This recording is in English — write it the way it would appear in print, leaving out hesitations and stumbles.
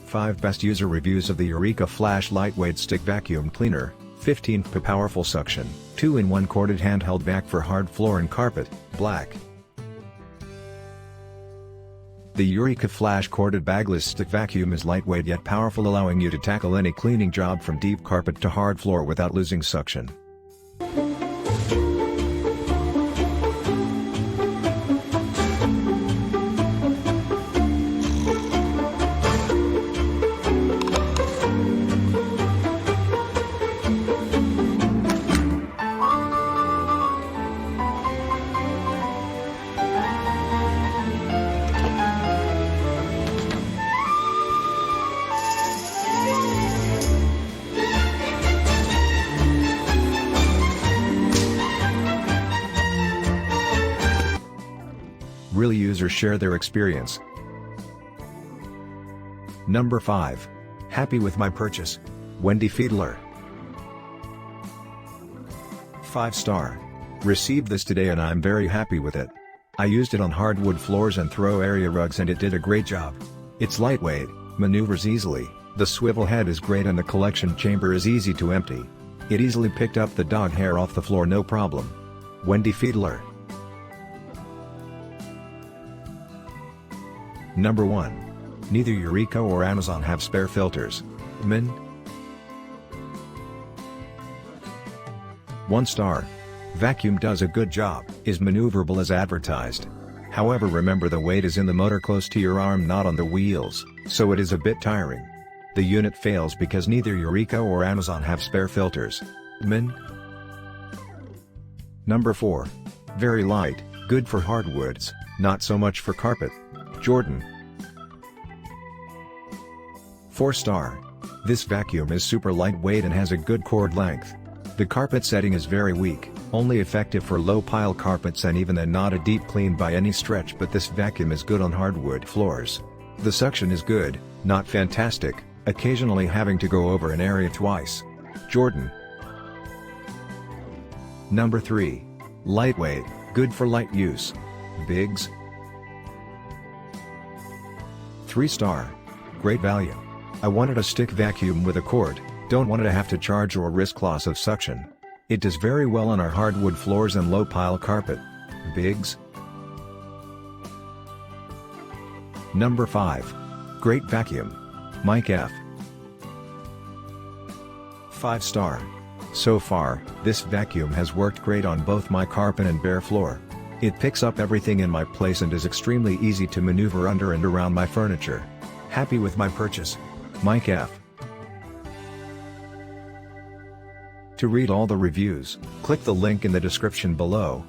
5 Best User Reviews of the Eureka Flash Lightweight Stick Vacuum Cleaner, 15 Powerful Suction, 2-in-1 Corded Handheld Vac for Hard Floor and Carpet, Black. The Eureka Flash Corded Bagless Stick Vacuum is lightweight yet powerful, allowing you to tackle any cleaning job from deep carpet to hard floor without losing suction. Real users share their experience. Number 5. Happy with my purchase. Wendy Fiedler. 5-star. Received this today and I'm very happy with it. I used it on hardwood floors and throw area rugs and it did a great job. It's lightweight, maneuvers easily, the swivel head is great and the collection chamber is easy to empty. It easily picked up the dog hair off the floor no problem. Wendy Fiedler. Number 1. Neither Eureka or Amazon have spare filters. Min. 1-star. Vacuum does a good job, is maneuverable as advertised. However, remember the weight is in the motor close to your arm, not on the wheels, so it is a bit tiring. The unit fails because neither Eureka or Amazon have spare filters. Min. Number 4. Very light, good for hardwoods, not so much for carpet. Jordan. 4-star. This vacuum is super lightweight and has a good cord length. The carpet setting is very weak, only effective for low pile carpets and even then not a deep clean by any stretch, but this vacuum is good on hardwood floors. The suction is good, not fantastic, occasionally having to go over an area twice. Jordan. Number 3. Lightweight, good for light use. Biggs. 3-star. Great value. I wanted a stick vacuum with a cord, don't want to have to charge or risk loss of suction. It does very well on our hardwood floors and low pile carpet. Biggs. Number 5. Great vacuum. Mike F. 5-star. So far, this vacuum has worked great on both my carpet and bare floor. It picks up everything in my place and is extremely easy to maneuver under and around my furniture. Happy with my purchase. Mike F. To read all the reviews, click the link in the description below.